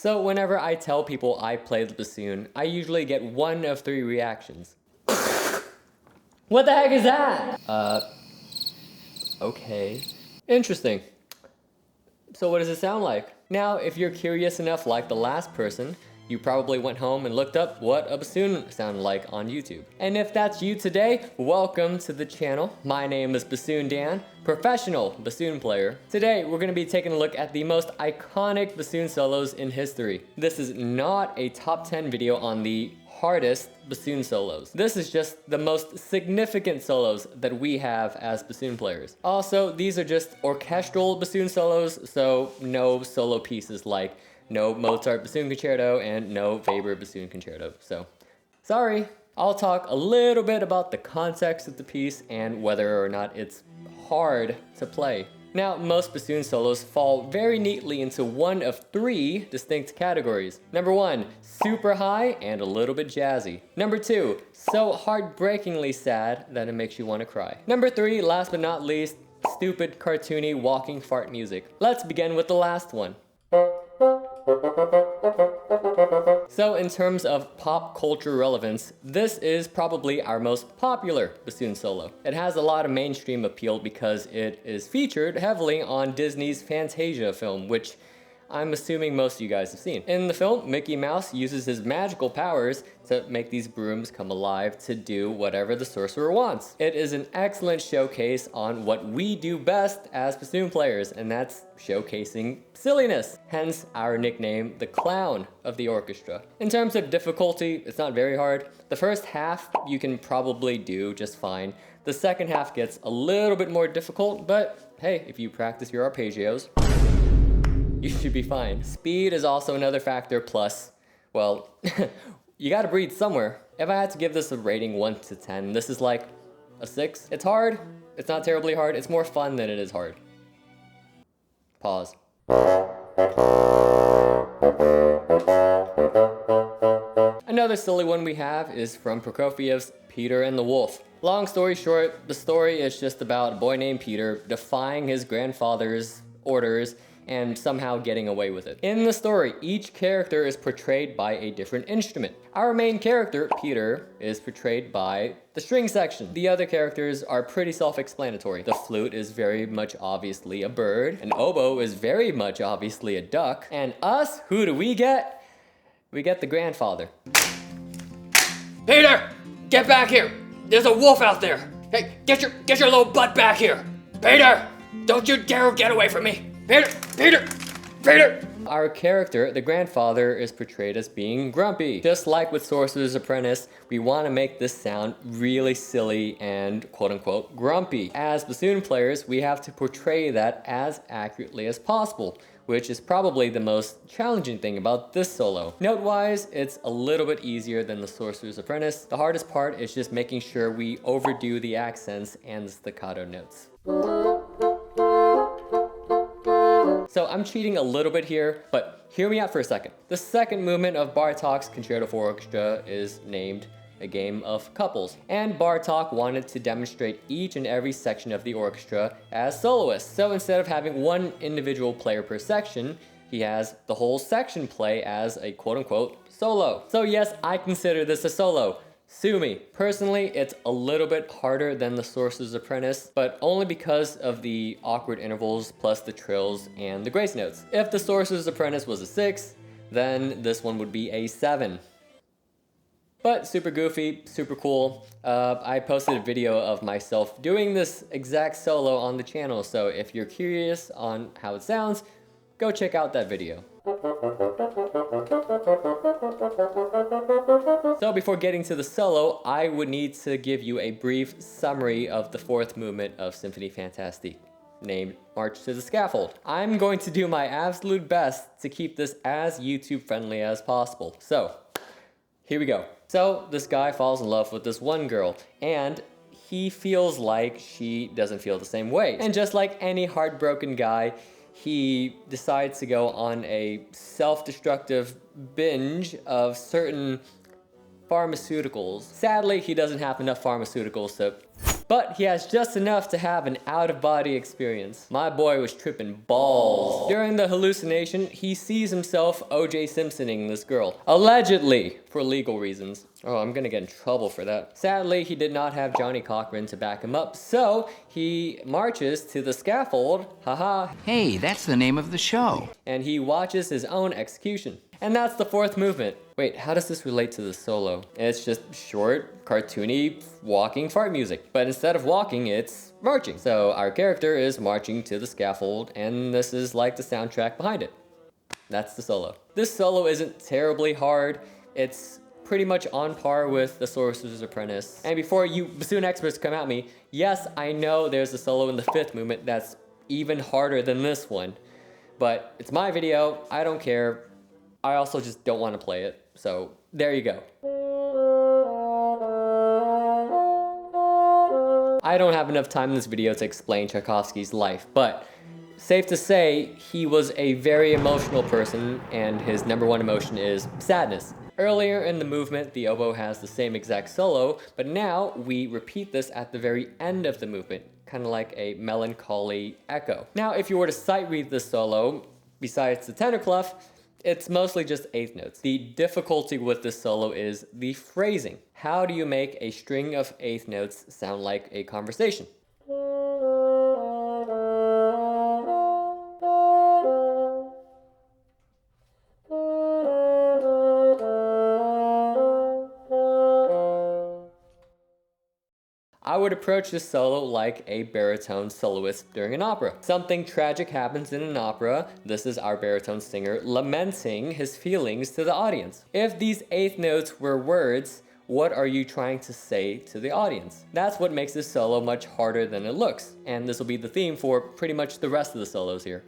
So whenever I tell people I play the bassoon, I usually get one of three reactions. What the heck is that? Okay. Interesting. So what does it sound like? Now, if you're curious enough like the last person, you probably went home and looked up what a bassoon sounded like on YouTube. And if that's you today, welcome to the channel. My name is Bassoon Dan, professional bassoon player. Today, we're gonna be taking a look at the most iconic bassoon solos in history. This is not a top 10 video on the hardest bassoon solos. This is just the most significant solos that we have as bassoon players. Also, these are just orchestral bassoon solos, so no solo pieces like no Mozart Bassoon Concerto and no Weber Bassoon Concerto. So, sorry. I'll talk a little bit about the context of the piece and whether or not it's hard to play. Now, most bassoon solos fall very neatly into one of three distinct categories. Number one, super high and a little bit jazzy. Number two, so heartbreakingly sad that it makes you want to cry. Number three, last but not least, stupid, cartoony, walking fart music. Let's begin with the last one. So in terms of pop culture relevance, this is probably our most popular bassoon solo. It has a lot of mainstream appeal because it is featured heavily on Disney's Fantasia film, which I'm assuming most of you guys have seen. In the film, Mickey Mouse uses his magical powers to make these brooms come alive to do whatever the sorcerer wants. It is an excellent showcase on what we do best as bassoon players, and that's showcasing silliness. Hence our nickname, the clown of the orchestra. In terms of difficulty, it's not very hard. The first half you can probably do just fine. The second half gets a little bit more difficult, but hey, if you practice your arpeggios, you should be fine. Speed is also another factor, plus, well, you gotta breathe somewhere. If I had to give this a rating 1 to 10, this is like a 6. It's hard, it's not terribly hard, it's more fun than it is hard. Pause. Another silly one we have is from Prokofiev's Peter and the Wolf. Long story short, the story is just about a boy named Peter defying his grandfather's orders and somehow getting away with it. In the story, each character is portrayed by a different instrument. Our main character, Peter, is portrayed by the string section. The other characters are pretty self-explanatory. The flute is very much obviously a bird, an oboe is very much obviously a duck, and us, who do we get? We get the grandfather. Peter, get back here! There's a wolf out there! Hey, get your little butt back here! Peter, don't you dare get away from me! Peter! Our character, the grandfather, is portrayed as being grumpy. Just like with Sorcerer's Apprentice, we want to make this sound really silly and quote-unquote grumpy. As bassoon players, we have to portray that as accurately as possible, which is probably the most challenging thing about this solo. Note-wise, it's a little bit easier than the Sorcerer's Apprentice. The hardest part is just making sure we overdo the accents and the staccato notes. So I'm cheating a little bit here, but hear me out for a second. The second movement of Bartók's Concerto for Orchestra is named A Game of Couples, and Bartók wanted to demonstrate each and every section of the orchestra as soloists. So instead of having one individual player per section, he has the whole section play as a quote-unquote solo. So yes, I consider this a solo. Sue me. Personally, it's a little bit harder than the Sorcerer's Apprentice, but only because of the awkward intervals plus the trills and the grace notes. If the Sorcerer's Apprentice was a 6, then this one would be a 7. But super goofy, super cool. I posted a video of myself doing this exact solo on the channel, so if you're curious on how it sounds, go check out that video. So before getting to the solo, I would need to give you a brief summary of the fourth movement of Symphonie Fantastique, named March to the Scaffold. I'm going to do my absolute best to keep this as YouTube friendly as possible. So, here we go. So, this guy falls in love with this one girl, and he feels like she doesn't feel the same way. And just like any heartbroken guy, he decides to go on a self-destructive binge of certain pharmaceuticals. Sadly, he doesn't have enough pharmaceuticals to But he has just enough to have an out-of-body experience. My boy was tripping balls. During the hallucination, he sees himself O.J. Simpsoning this girl. Allegedly, for legal reasons. Oh, I'm gonna get in trouble for that. Sadly, he did not have Johnny Cochran to back him up, so he marches to the scaffold, haha. Hey, that's the name of the show. And he watches his own execution. And that's the fourth movement. Wait, how does this relate to the solo? It's just short, cartoony, walking fart music. But instead of walking, it's marching. So our character is marching to the scaffold, and this is like the soundtrack behind it. That's the solo. This solo isn't terribly hard. It's pretty much on par with The Sorcerer's Apprentice. And before you bassoon experts come at me, yes, I know there's a solo in the fifth movement that's even harder than this one. But it's my video, I don't care. I also just don't want to play it. So there you go. I don't have enough time in this video to explain Tchaikovsky's life, but safe to say, he was a very emotional person, and his number one emotion is sadness. Earlier in the movement, the oboe has the same exact solo, but now we repeat this at the very end of the movement, kind of like a melancholy echo. Now, if you were to sight read this solo, besides the tenor clef, it's mostly just eighth notes. The difficulty with this solo is the phrasing. How do you make a string of eighth notes sound like a conversation? I would approach this solo like a baritone soloist during an opera. Something tragic happens in an opera. This is our baritone singer lamenting his feelings to the audience. If these eighth notes were words, what are you trying to say to the audience? That's what makes this solo much harder than it looks. And this will be the theme for pretty much the rest of the solos here.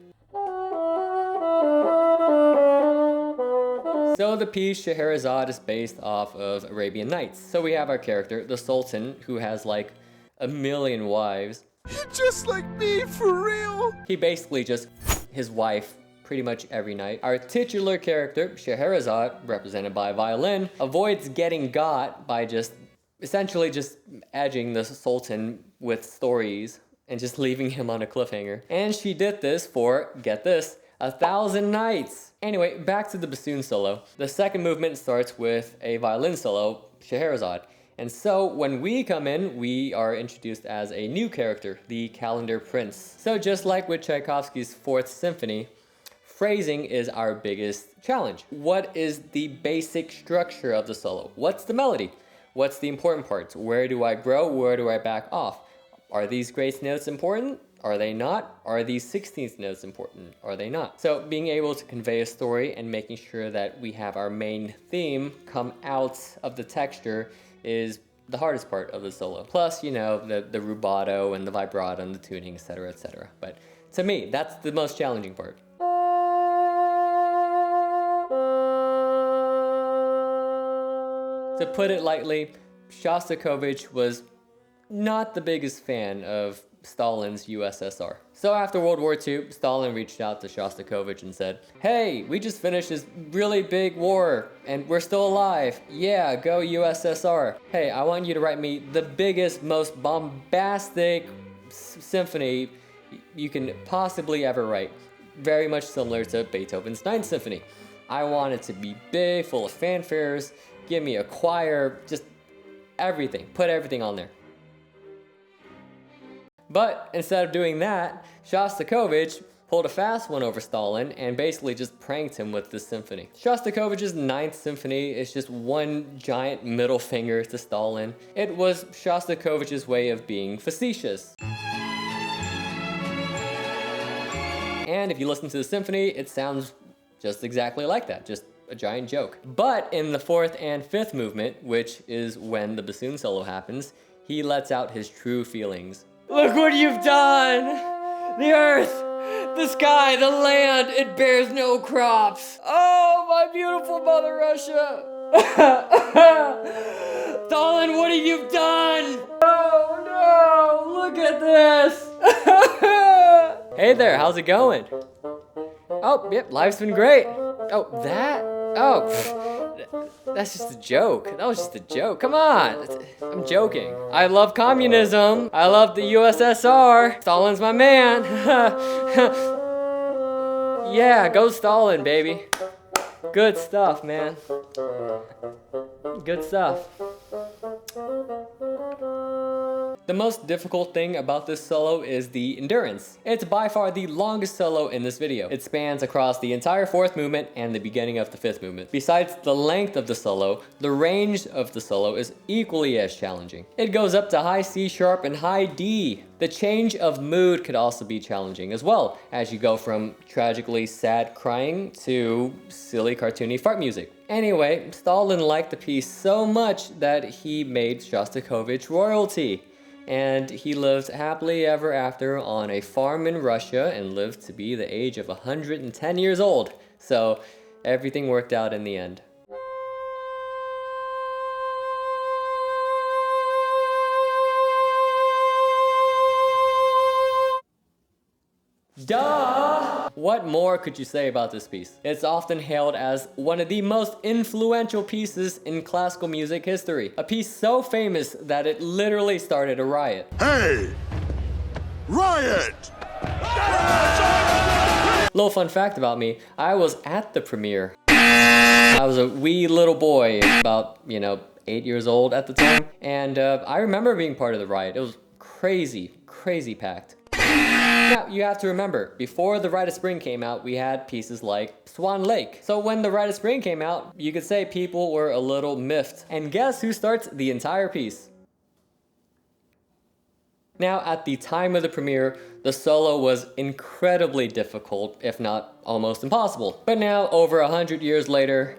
So the piece Scheherazade is based off of Arabian Nights. So we have our character, the Sultan, who has like a million wives. You're just like me, for real. He basically just his wife pretty much every night. Our titular character, Scheherazade, represented by a violin, avoids getting got by essentially just edging the Sultan with stories and just leaving him on a cliffhanger. And she did this for, get this, 1,000 nights. Anyway, back to the bassoon solo. The second movement starts with a violin solo, Scheherazade. And so when we come in, we are introduced as a new character, the Calendar Prince. So just like with Tchaikovsky's Fourth Symphony, phrasing is our biggest challenge. What is the basic structure of the solo? What's the melody? What's the important parts? Where do I grow? Where do I back off? Are these grace notes important? Are they not? Are these 16th notes important? Are they not? So being able to convey a story and making sure that we have our main theme come out of the texture is the hardest part of the solo. Plus, you know, the rubato and the vibrato and the tuning, etc., etc. But to me, that's the most challenging part. To put it lightly, Shostakovich was not the biggest fan of Stalin's USSR. So after World War II, Stalin reached out to Shostakovich and said, "Hey, we just finished this really big war and we're still alive. Yeah, go USSR. Hey, I want you to write me the biggest, most bombastic symphony you can possibly ever write. Very much similar to Beethoven's Ninth Symphony. I want it to be big, full of fanfares. Give me a choir, just everything. Put everything on there." But instead of doing that, Shostakovich pulled a fast one over Stalin and basically just pranked him with this symphony. Shostakovich's Ninth Symphony is just one giant middle finger to Stalin. It was Shostakovich's way of being facetious. And if you listen to the symphony, it sounds just exactly like that, just a giant joke. But in the fourth and fifth movement, which is when the bassoon solo happens, he lets out his true feelings. Look what you've done! The earth, the sky, the land, it bears no crops. Oh, my beautiful Mother Russia! Stalin, what have you done? Oh no, look at this! Hey there, how's it going? Oh, yep, life's been great. Oh, that? Oh, that's just a joke. That was just a joke. Come on. I'm joking. I love communism. I love the USSR. Stalin's my man. Yeah, go Stalin, baby. Good stuff, man. Good stuff. The most difficult thing about this solo is the endurance. It's by far the longest solo in this video. It spans across the entire fourth movement and the beginning of the fifth movement. Besides the length of the solo, the range of the solo is equally as challenging. It goes up to high C sharp and high D. The change of mood could also be challenging as well, as you go from tragically sad crying to silly cartoony fart music. Anyway, Stalin liked the piece so much that he made Shostakovich royalty. And he lived happily ever after on a farm in Russia and lived to be the age of 110 years old. So everything worked out in the end. Duh! What more could you say about this piece? It's often hailed as one of the most influential pieces in classical music history. A piece so famous that it literally started a riot. Hey! Riot! Little fun fact about me, I was at the premiere. I was a wee little boy, about, 8 years old at the time. And I remember being part of the riot. It was crazy, crazy packed. Now, you have to remember, before The Rite of Spring came out, we had pieces like Swan Lake. So when The Rite of Spring came out, you could say people were a little miffed. And guess who starts the entire piece? Now, at the time of the premiere, the solo was incredibly difficult, if not almost impossible. But now, over 100 years later,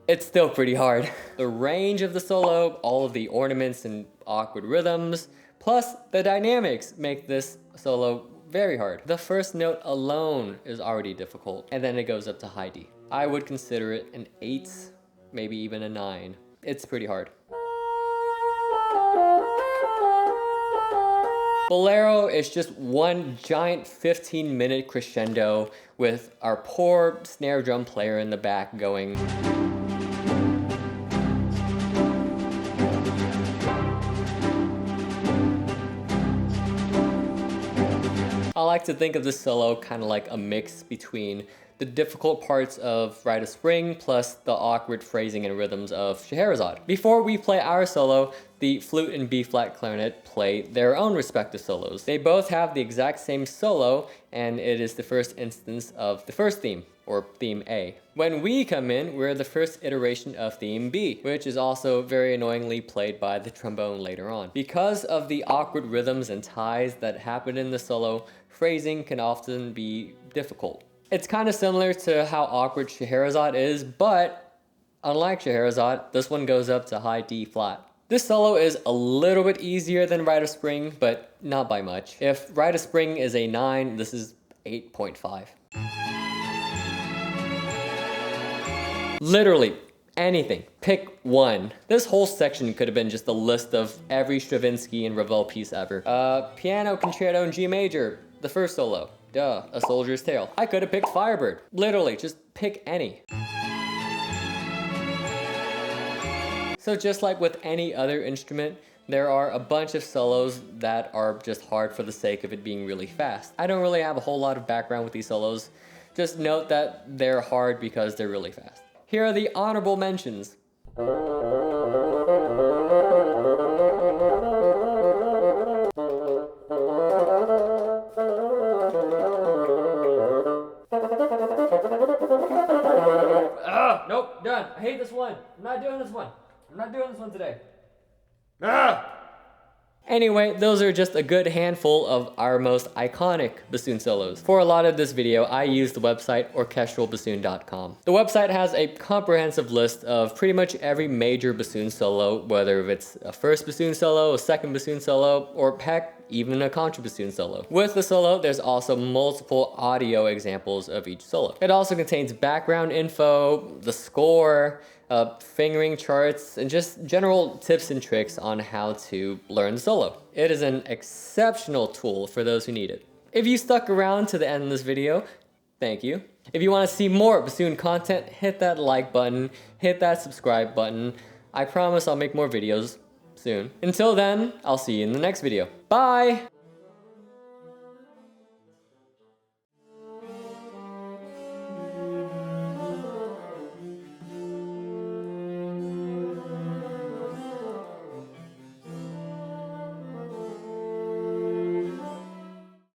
it's still pretty hard. The range of the solo, all of the ornaments and awkward rhythms, plus the dynamics make this solo very hard. The first note alone is already difficult, and then it goes up to high D. I would consider it an 8, maybe even a 9. It's pretty hard. Bolero is just one giant 15-minute crescendo with our poor snare drum player in the back going. I like to think of this solo kind of like a mix between the difficult parts of Rite of Spring plus the awkward phrasing and rhythms of Scheherazade. Before we play our solo, the flute and B-flat clarinet play their own respective solos. They both have the exact same solo, and it is the first instance of the first theme, or theme A. When we come in, we're the first iteration of theme B, which is also very annoyingly played by the trombone later on. Because of the awkward rhythms and ties that happen in the solo, phrasing can often be difficult. It's kind of similar to how awkward Scheherazade is, but unlike Scheherazade, this one goes up to high D flat. This solo is a little bit easier than Rite of Spring, but not by much. If Rite of Spring is a 9, this is 8.5. Literally anything. Pick one. This whole section could have been just a list of every Stravinsky and Ravel piece ever. Piano Concerto in G major, the first solo. Duh, A Soldier's Tale. I could have picked Firebird. Literally, just pick any. So just like with any other instrument, there are a bunch of solos that are just hard for the sake of it being really fast. I don't really have a whole lot of background with these solos. Just note that they're hard because they're really fast. Here are the honorable mentions. Nope, done. I hate this one. I'm not doing this one. I'm not doing this one today. Anyway, those are just a good handful of our most iconic bassoon solos. For a lot of this video, I used the website orchestralbassoon.com. The website has a comprehensive list of pretty much every major bassoon solo, whether it's a first bassoon solo, a second bassoon solo, or heck, even a contrabassoon solo. With the solo, there's also multiple audio examples of each solo. It also contains background info, the score, fingering charts, and just general tips and tricks on how to learn the solo. It is an exceptional tool for those who need it. If you stuck around to the end of this video, thank you. If you want to see more bassoon content, hit that like button, hit that subscribe button. I promise I'll make more videos soon. Until then, I'll see you in the next video. Bye!